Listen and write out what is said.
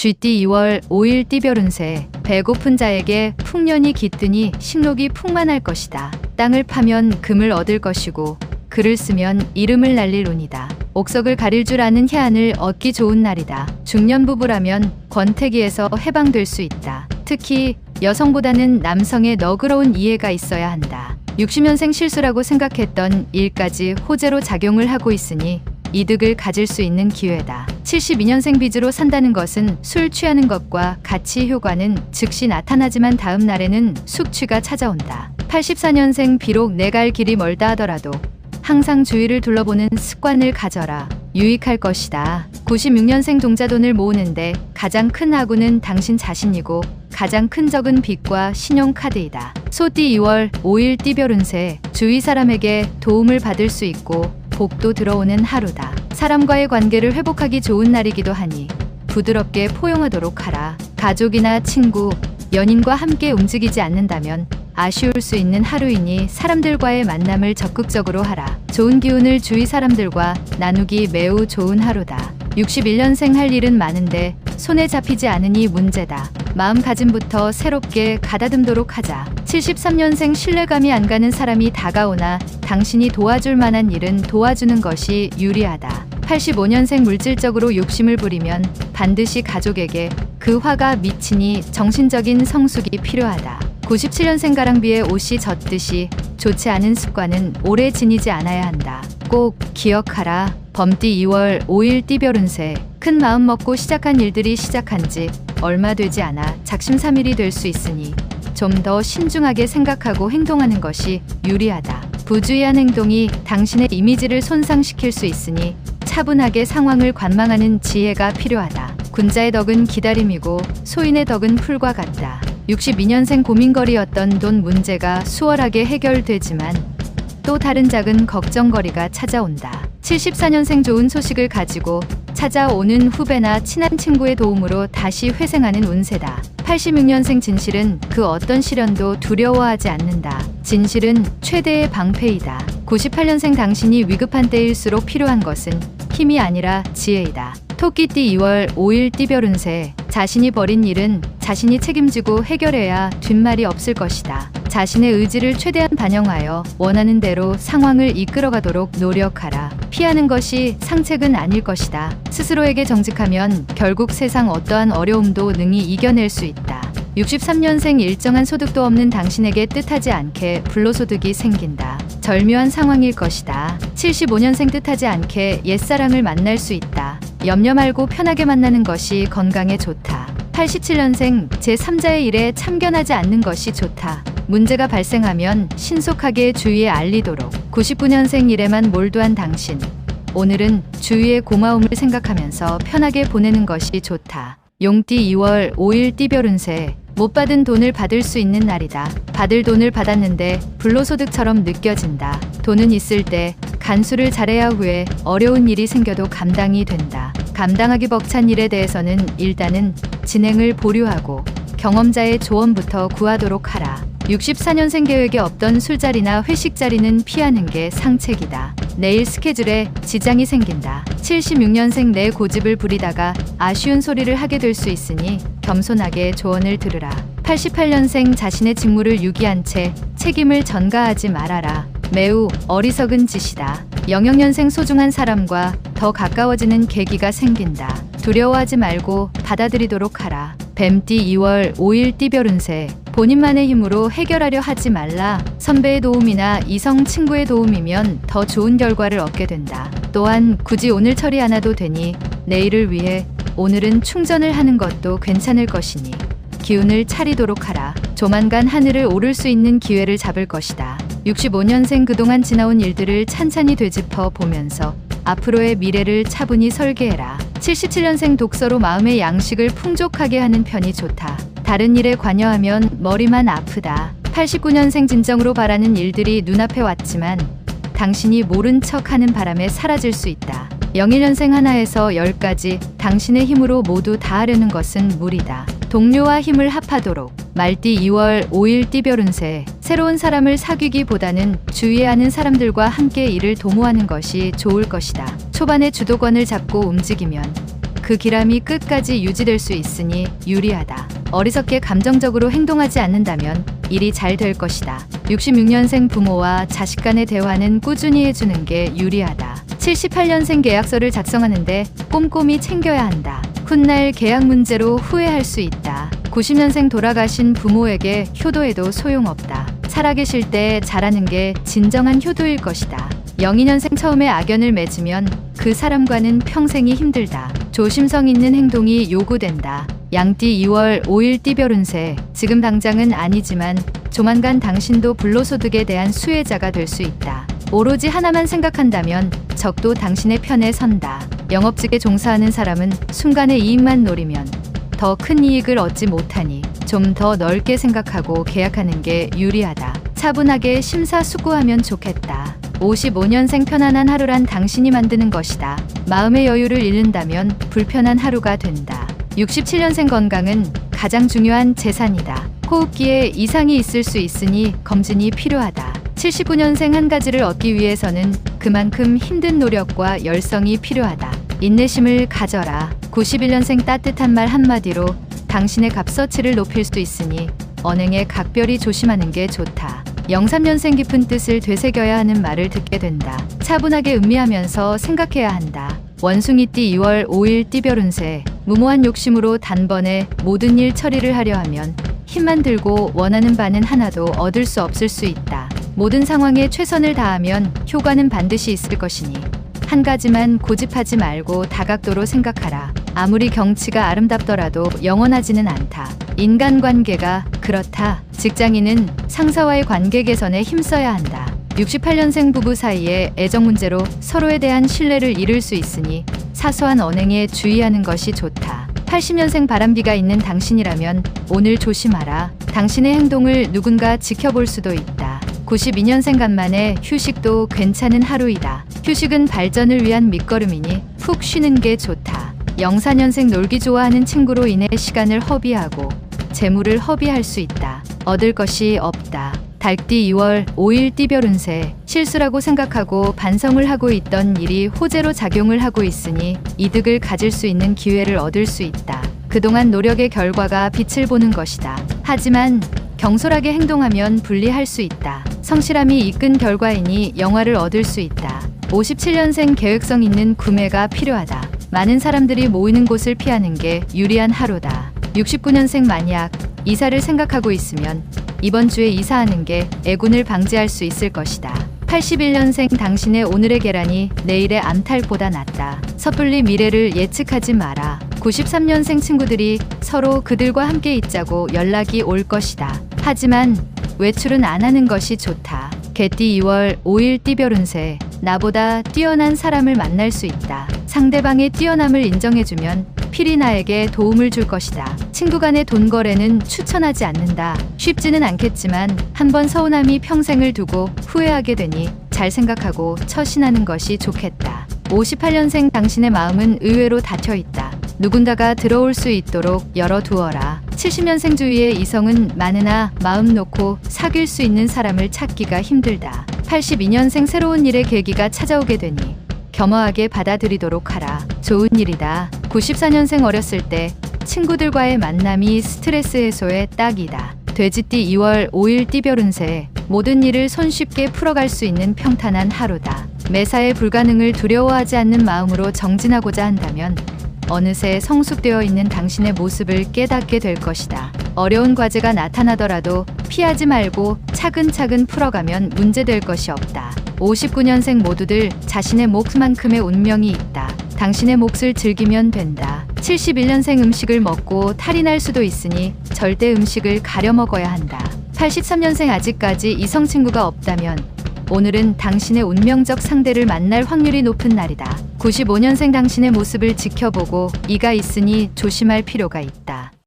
쥐띠 2월 5일 띠별 운세. 배고픈 자에게 풍년이 깃드니 식욕이 풍만할 것이다. 땅을 파면 금을 얻을 것이고 글을 쓰면 이름을 날릴 운이다. 옥석을 가릴 줄 아는 해안을 얻기 좋은 날이다. 중년 부부라면 권태기에서 해방될 수 있다. 특히 여성보다는 남성의 너그러운 이해가 있어야 한다. 60년생 실수라고 생각했던 일까지 호재로 작용을 하고 있으니 이득을 가질 수 있는 기회다. 72년생 빚으로 산다는 것은 술 취하는 것과 같이 효과는 즉시 나타나지만 다음 날에는 숙취가 찾아온다. 84년생 비록 내 갈 길이 멀다 하더라도 항상 주위를 둘러보는 습관을 가져라. 유익할 것이다. 96년생 동자돈을 모으는데 가장 큰 하구는 당신 자신이고 가장 큰 적은 빚과 신용카드이다. 소띠 2월 5일 띠별 운세. 주위 사람에게 도움을 받을 수 있고 복도 들어오는 하루다. 사람과의 관계를 회복하기 좋은 날이기도 하니 부드럽게 포용하도록 하라. 가족이나 친구, 연인과 함께 움직이지 않는다면 아쉬울 수 있는 하루이니 사람들과의 만남을 적극적으로 하라. 좋은 기운을 주위 사람들과 나누기 매우 좋은 하루다. 61년생 할 일은 많은데 손에 잡히지 않으니 문제다. 마음가짐부터 새롭게 가다듬도록 하자. 73년생 신뢰감이 안 가는 사람이 다가오나 당신이 도와줄 만한 일은 도와주는 것이 유리하다. 85년생 물질적으로 욕심을 부리면 반드시 가족에게 그 화가 미치니 정신적인 성숙이 필요하다. 97년생 가랑비에 옷이 젖듯이 좋지 않은 습관은 오래 지니지 않아야 한다. 꼭 기억하라. 범띠 2월 5일 띠별 운세. 큰 마음 먹고 시작한 일들이 시작한 지 얼마 되지 않아 작심삼일이 될 수 있으니 좀 더 신중하게 생각하고 행동하는 것이 유리하다. 부주의한 행동이 당신의 이미지를 손상시킬 수 있으니 차분하게 상황을 관망하는 지혜가 필요하다. 군자의 덕은 기다림이고 소인의 덕은 풀과 같다. 62년생 고민거리였던 돈 문제가 수월하게 해결되지만 또 다른 작은 걱정거리가 찾아온다. 74년생 좋은 소식을 가지고 찾아오는 후배나 친한 친구의 도움으로 다시 회생하는 운세다. 86년생 진실은 그 어떤 시련도 두려워하지 않는다. 진실은 최대의 방패이다. 98년생 당신이 위급한 때일수록 필요한 것은 힘이 아니라 지혜이다. 토끼띠 2월 5일 띠별 운세. 자신이 벌인 일은 자신이 책임지고 해결해야 뒷말이 없을 것이다. 자신의 의지를 최대한 반영하여 원하는 대로 상황을 이끌어가도록 노력하라. 피하는 것이 상책은 아닐 것이다. 스스로에게 정직하면 결국 세상 어떠한 어려움도 능히 이겨낼 수 있다. 63년생 일정한 소득도 없는 당신에게 뜻하지 않게 불로소득이 생긴다. 절묘한 상황일 것이다. 75년생 뜻하지 않게 옛사랑을 만날 수 있다. 염려 말고 편하게 만나는 것이 건강에 좋다. 87년생 제3자의 일에 참견하지 않는 것이 좋다. 문제가 발생하면 신속하게 주위에 알리도록. 99년생 일에만 몰두한 당신. 오늘은 주위의 고마움을 생각하면서 편하게 보내는 것이 좋다. 용띠 2월 5일 띠별 운세. 못 받은 돈을 받을 수 있는 날이다. 받을 돈을 받았는데 불로소득처럼 느껴진다. 돈은 있을 때 간수를 잘해야 후에 어려운 일이 생겨도 감당이 된다. 감당하기 벅찬 일에 대해서는 일단은 진행을 보류하고 경험자의 조언부터 구하도록 하라. 64년생 계획에 없던 술자리나 회식 자리는 피하는 게 상책이다. 내일 스케줄에 지장이 생긴다. 76년생 내 고집을 부리다가 아쉬운 소리를 하게 될 수 있으니 겸손하게 조언을 들으라. 88년생 자신의 직무를 유기한 채 책임을 전가하지 말아라. 매우 어리석은 짓이다. 00년생 소중한 사람과 더 가까워지는 계기가 생긴다. 두려워하지 말고 받아들이도록 하라. 뱀띠 2월 5일 띠별 운세. 본인만의 힘으로 해결하려 하지 말라. 선배의 도움이나 이성 친구의 도움이면 더 좋은 결과를 얻게 된다. 또한 굳이 오늘 처리 안 해도 되니 내일을 위해 오늘은 충전을 하는 것도 괜찮을 것이니 기운을 차리도록 하라. 조만간 하늘을 오를 수 있는 기회를 잡을 것이다. 65년생 그동안 지나온 일들을 찬찬히 되짚어 보면서 앞으로의 미래를 차분히 설계해라. 77년생 독서로 마음의 양식을 풍족하게 하는 편이 좋다. 다른 일에 관여하면 머리만 아프다. 89년생 진정으로 바라는 일들이 눈앞에 왔지만 당신이 모른 척 하는 바람에 사라질 수 있다. 01년생 하나에서 10까지 당신의 힘으로 모두 다 하려는 것은 무리다. 동료와 힘을 합하도록. 말띠 2월 5일 띠별 운세. 새로운 사람을 사귀기보다는 주위에 아는 사람들과 함께 일을 도모하는 것이 좋을 것이다. 초반에 주도권을 잡고 움직이면 그 기람이 끝까지 유지될 수 있으니 유리하다. 어리석게 감정적으로 행동하지 않는다면 일이 잘 될 것이다. 66년생 부모와 자식 간의 대화는 꾸준히 해주는 게 유리하다. 78년생 계약서를 작성하는데 꼼꼼히 챙겨야 한다. 훗날 계약 문제로 후회할 수 있다. 90년생 돌아가신 부모에게 효도해도 소용없다. 살아계실 때 잘하는 게 진정한 효도일 것이다. 02년생 처음에 악연을 맺으면 그 사람과는 평생이 힘들다. 조심성 있는 행동이 요구된다. 양띠 2월 5일 띠별 운세. 지금 당장은 아니지만 조만간 당신도 불로소득에 대한 수혜자가 될 수 있다. 오로지 하나만 생각한다면 적도 당신의 편에 선다. 영업직에 종사하는 사람은 순간의 이익만 노리면 더 큰 이익을 얻지 못하니 좀 더 넓게 생각하고 계약하는 게 유리하다. 차분하게 심사숙고하면 좋겠다. 55년생 편안한 하루란 당신이 만드는 것이다. 마음의 여유를 잃는다면 불편한 하루가 된다. 67년생 건강은 가장 중요한 재산이다. 호흡기에 이상이 있을 수 있으니 검진이 필요하다. 79년생 한 가지를 얻기 위해서는 그만큼 힘든 노력과 열성이 필요하다. 인내심을 가져라. 91년생 따뜻한 말 한마디로 당신의 값어치를 높일 수 있으니 언행에 각별히 조심하는 게 좋다. 03년생 깊은 뜻을 되새겨야 하는 말을 듣게 된다. 차분하게 음미하면서 생각해야 한다. 원숭이띠 2월 5일 띠별 운세. 무모한 욕심으로 단번에 모든 일 처리를 하려 하면 힘만 들고 원하는 바는 하나도 얻을 수 없을 수 있다. 모든 상황에 최선을 다하면 효과는 반드시 있을 것이니 한 가지만 고집하지 말고 다각도로 생각하라. 아무리 경치가 아름답더라도 영원하지는 않다. 인간관계가 그렇다. 직장인은 상사와의 관계 개선에 힘써야 한다. 68년생 부부 사이에 애정 문제로 서로에 대한 신뢰를 잃을 수 있으니 사소한 언행에 주의하는 것이 좋다. 80년생 바람기가 있는 당신이라면 오늘 조심하라. 당신의 행동을 누군가 지켜볼 수도 있다. 92년생 간만에 휴식도 괜찮은 하루이다. 휴식은 발전을 위한 밑거름이니 푹 쉬는 게 좋다. 04년생 놀기 좋아하는 친구로 인해 시간을 허비하고 재물을 허비할 수 있다. 얻을 것이 없다. 달띠 2월 5일 띠별 운세. 실수라고 생각하고 반성을 하고 있던 일이 호재로 작용을 하고 있으니 이득을 가질 수 있는 기회를 얻을 수 있다. 그동안 노력의 결과가 빛을 보는 것이다. 하지만 경솔하게 행동하면 불리할 수 있다. 성실함이 이끈 결과이니 영화를 얻을 수 있다. 57년생 계획성 있는 구매가 필요하다. 많은 사람들이 모이는 곳을 피하는 게 유리한 하루다. 69년생 만약 이사를 생각하고 있으면 이번 주에 이사하는 게 애군을 방지할 수 있을 것이다. 81년생 당신의 오늘의 계란이 내일의 암탈보다 낫다. 섣불리 미래를 예측하지 마라. 93년생 친구들이 서로 그들과 함께 있자고 연락이 올 것이다. 하지만 외출은 안 하는 것이 좋다. 개띠 2월 5일 띠별 운세. 나보다 뛰어난 사람을 만날 수 있다. 상대방의 뛰어남을 인정해주면 필히 나에게 도움을 줄 것이다. 친구 간의 돈 거래는 추천하지 않는다. 쉽지는 않겠지만 한번 서운함이 평생을 두고 후회하게 되니 잘 생각하고 처신하는 것이 좋겠다. 58년생 당신의 마음은 의외로 닫혀 있다. 누군가가 들어올 수 있도록 열어두어라. 70년생 주위의 이성은 많으나 마음 놓고 사귈 수 있는 사람을 찾기가 힘들다. 82년생 새로운 일의 계기가 찾아오게 되니 겸허하게 받아들이도록 하라. 좋은 일이다. 94년생 어렸을 때 친구들과의 만남이 스트레스 해소에 딱이다. 돼지띠 2월 5일 띠별 운세. 모든 일을 손쉽게 풀어갈 수 있는 평탄한 하루다. 매사에 불가능을 두려워하지 않는 마음으로 정진하고자 한다면 어느새 성숙되어 있는 당신의 모습을 깨닫게 될 것이다. 어려운 과제가 나타나더라도 피하지 말고 차근차근 풀어가면 문제될 것이 없다. 59년생 모두들 자신의 몫만큼의 운명이 있다. 당신의 몫을 즐기면 된다. 71년생 음식을 먹고 탈이 날 수도 있으니 절대 음식을 가려 먹어야 한다. 83년생 아직까지 이성 친구가 없다면 오늘은 당신의 운명적 상대를 만날 확률이 높은 날이다. 95년생 당신의 모습을 지켜보고 이가 있으니 조심할 필요가 있다.